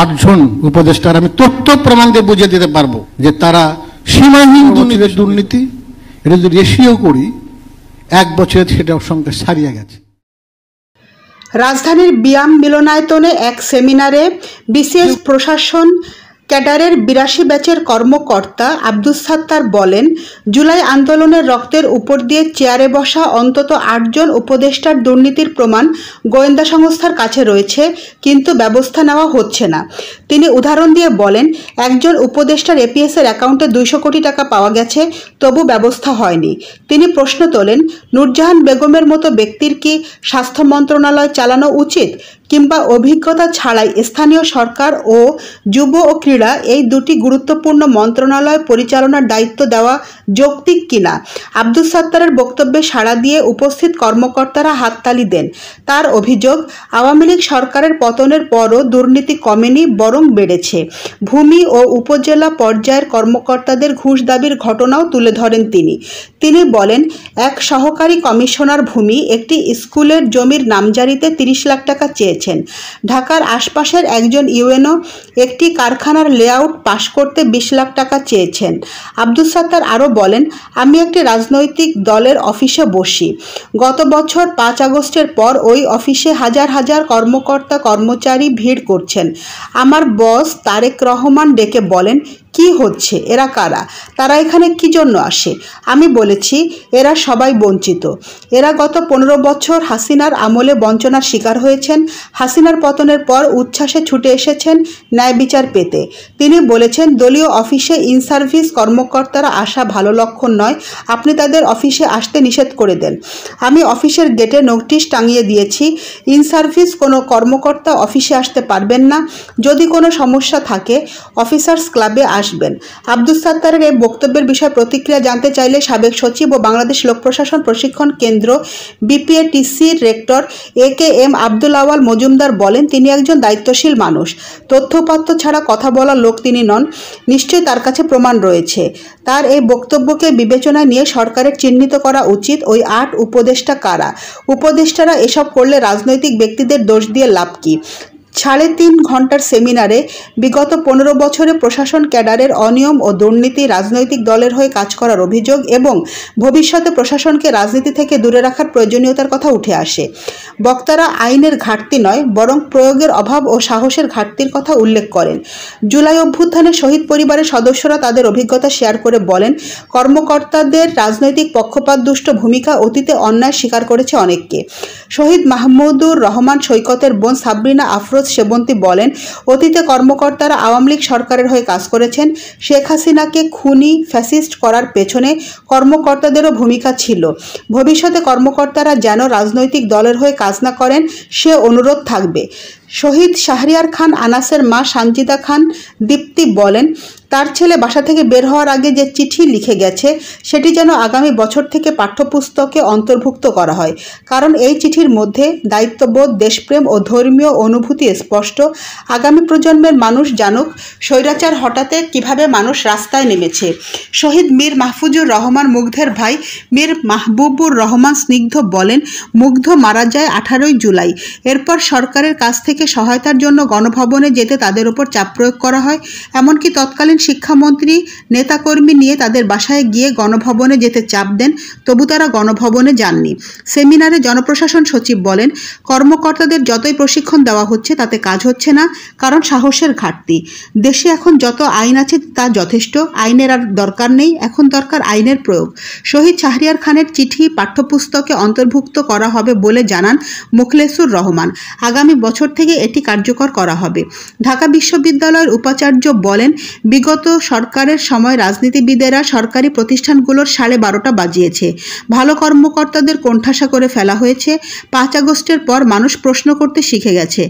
8জন উপদেষ্টার আমি তথ্য প্রমাণ দিয়ে বুঝিয়ে দিতে পারবো যে তারা সীমাহীন দুর্নীতি, এটা যদি রেশিও করি 1 বছরে সেটার সংখ্যা ছাড়িয়ে গেছে। রাজধানীর বিয়াম মিলনায়তনে এক সেমিনারে বিসিএস প্রশাসন ক্যাডারের 82 ব্যাচের কর্মকর্তা আব্দুস সাত্তার বলেন, জুলাই আন্দোলনের রক্তের উপর দিয়ে চেয়ারে বসা অন্তত 8 জন উপদেষ্টার দুর্নীতির প্রমাণ গোয়েন্দা সংস্থার কাছে রয়েছে, কিন্তু ব্যবস্থা নেওয়া হচ্ছে না। তিনি উদাহরণ দিয়ে বলেন, একজন উপদেষ্টার এপিএসের অ্যাকাউন্টে 200 কোটি টাকা পাওয়া গেছে, তবু ব্যবস্থা হয়নি। তিনি প্রশ্ন তোলেন, নূরজাহান বেগমের মতো ব্যক্তির কি স্বাস্থ্য মন্ত্রণালয় চালানো উচিত, কিংবা অভিজ্ঞতা ছাড়াই স্থানীয় সরকার ও যুব ও ক্রীড়া এই দুটি গুরুত্বপূর্ণ মন্ত্রণালয় পরিচালনার দায়িত্ব দেওয়া যৌক্তিক কিনা? আব্দুস সাত্তারের বক্তব্যে সাড়া দিয়ে উপস্থিত কর্মকর্তারা হাততালি দেন। তার অভিযোগ, আওয়ামী লীগ সরকারের পতনের পরও দুর্নীতি কমেনি, বরং বেড়েছে। ভূমি ও উপজেলা পর্যায়ের কর্মকর্তাদের ঘুষ দাবির ঘটনাও তুলে ধরেন তিনি বলেন, এক সহকারী কমিশনার ভূমি একটি স্কুলের জমির নামজারিতে 30 লাখ টাকা চেয়েছেন। ঢাকার আশপাশের একজন ইউএনও একটি কারখানার লেআউট পাশ করতে 20 লাখ টাকা চেয়েছেন। আব্দুস সাত্তার আরও বলেন, আমি একটি রাজনৈতিক দলের অফিসে বসি। গত বছর 5 আগস্টের পর ওই অফিসে হাজার হাজার কর্মকর্তা কর্মচারী ভিড় করছেন। আমার বস তারেক রহমান ডেকে বলেন, কি হচ্ছে, এরা কারা, তারা এখানে কি জন্য আসে? আমি বলেছি, এরা সবাই বঞ্চিত। এরা গত 15 বছর হাসিনার আমলে বঞ্চনার শিকার হয়েছেন। হাসিনার পতনের পর উচ্ছ্বাসে ছুটে এসেছেন ন্যায় বিচার পেতে। তিনি বলেছেন, দলীয় অফিসে ইন সার্ভিস কর্মকর্তারা আসা ভালো লক্ষণ নয়, আপনি তাদের অফিসে আসতে নিষেধ করে দেন। আমি অফিসের গেটে নোটিশ টাঙিয়ে দিয়েছি, ইন সার্ভিস কোনো কর্মকর্তা অফিসে আসতে পারবেন না। যদি কোনো সমস্যা থাকে অফিসার্স ক্লাবে আসবেন। আব্দুস সাত্তারের এই বক্তব্যের বিষয়ে প্রতিক্রিয়া জানতে চাইলে সাবেক সচিব ও বাংলাদেশ লোক প্রশাসন প্রশিক্ষণ কেন্দ্র বিপিএটিসির রেক্টর AKM আব্দুল আওয়াল মজুমদার বলেন, তিনি একজন দায়িত্বশীল মানুষ। তথ্যপাত্র ছাড়া কথা বলার লোক তিনি নন। নিশ্চয়ই তার কাছে প্রমাণ রয়েছে। তার এই বক্তব্যকে বিবেচনায় নিয়ে সরকারের চিহ্নিত করা উচিত ওই 8 উপদেষ্টা কারা। উপদেষ্টারা এসব করলে রাজনৈতিক ব্যক্তিদের দোষ দিয়ে লাভ কি? 3.5 ঘন্টার সেমিনারে বিগত 15 বছরে প্রশাসন ক্যাডারের অনিয়ম ও দুর্নীতি, রাজনৈতিক দলের হয়ে কাজ করার অভিযোগ এবং ভবিষ্যতে প্রশাসনকে রাজনীতি থেকে দূরে রাখার প্রয়োজনীয়তার কথা উঠে আসে। বক্তারা আইনের ঘাটতি নয়, বরং প্রয়োগের অভাব ও সাহসের ঘাটতির কথা উল্লেখ করেন। জুলাই অভ্যুত্থানে শহীদ পরিবারের সদস্যরা তাদের অভিজ্ঞতা শেয়ার করে বলেন, কর্মকর্তাদের রাজনৈতিক পক্ষপাতদুষ্ট ভূমিকা অতীতে অন্যায় স্বীকার করেছে অনেককে। শহীদ মাহমুদুর রহমান সৈকতের বোন সাবরিনা আফরোজ সেবন্তী বলেন, অতীতে কর্মকর্তারা আওয়ামী লীগ সরকারের হয়ে কাজ করেছেন। শেখ হাসিনাকে খুনি ফ্যাসিস্ট করার পেছনে কর্মকর্তাদেরও ভূমিকা ছিল। ভবিষ্যতে কর্মকর্তারা যেন রাজনৈতিক দলের হয়ে কাজ না করেন, সে অনুরোধ থাকবে। শহীদ শাহরিয়ার খান আনাসের মা সানজিদা খান দীপ্তি বলেন, তার ছেলে বাসা থেকে বের হওয়ার আগে যে চিঠি লিখে গেছে সেটি যেন আগামী বছর থেকে পাঠ্যপুস্তকে অন্তর্ভুক্ত করা হয়, কারণ এই চিঠির মধ্যে দায়িত্ববোধ, দেশপ্রেম ও ধর্মীয় অনুভূতি স্পষ্ট। আগামী প্রজন্মের মানুষ জানুক স্বৈরাচার হঠাতে কিভাবে মানুষ রাস্তায় নেমেছে। শহীদ মীর মাহফুজুর রহমান মুগ্ধের ভাই মীর মাহবুবুর রহমান স্নিগ্ধ বলেন, মুগ্ধ মারা যায় 18 জুলাই। এরপর সরকারের কাছ থেকে সহায়তার জন্য গণভবনে যেতে তাদের উপর চাপ প্রয়োগ করা হয়। এমনকি তৎকালীন শিক্ষামন্ত্রী নেতাকর্মী নিয়ে তাদের বাসায় গিয়ে গণভবনে যেতে চাপ দেন, তবু তারা গণভবনে যাননি। সেমিনারে জনপ্রশাসন সচিব বলেন, কর্মকর্তাদের যতই প্রশিক্ষণ দেওয়া হচ্ছে তাতে কাজ হচ্ছে না, কারণ সাহসের ঘাটতি। দেশে এখন যত আইন আছে তা যথেষ্ট, আইনের আর দরকার নেই, এখন দরকার আইনের প্রয়োগ। শহীদ শাহরিয়ার খানের চিঠি পাঠ্যপুস্তকে অন্তর্ভুক্ত করা হবে বলে জানান মুখলেসুর রহমান। আগামী বছর থেকে এটি কার্যকর করা হবে। ঢাকা বিশ্ববিদ্যালয়ের উপাচার্য বলেন, বিগত সরকারের সময় রাজনীতিবিদেরা সরকারি প্রতিষ্ঠানগুলোর 12:30 বাজিয়েছে। ভালো কর্মকর্তাদের কোণঠাসা করে ফেলা হয়েছে। 5 আগস্টের পর মানুষ প্রশ্ন করতে শিখে গেছে।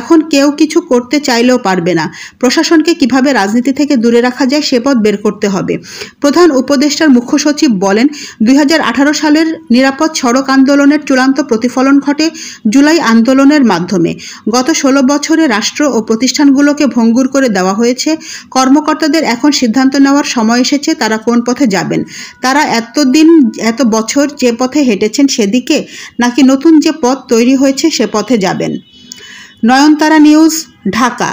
এখন কেউ কিছু করতে চাইলেও পারবে না। প্রশাসনকে কিভাবে রাজনীতি থেকে দূরে রাখা যায় সে পথ বের করতে হবে। প্রধান উপদেষ্টার মুখ্য সচিব বলেন, 2018 সালের নিরাপদ সড়ক আন্দোলনের চূড়ান্ত প্রতিফলন ঘটে জুলাই আন্দোলনের মাধ্যমে। গত 16 বছরে রাষ্ট্র ও প্রতিষ্ঠানগুলোকে ভঙ্গুর করে দেওয়া হয়েছে। কর্মকর্তাদের এখন সিদ্ধান্ত নেওয়ার সময় এসেছে তারা কোন পথে যাবেন। তারা এত বছর যে পথে হেঁটেছেন সেদিকে, নাকি নতুন যে পথ তৈরি হয়েছে সে পথে যাবেন। নয়নতারা নিউজ, ঢাকা।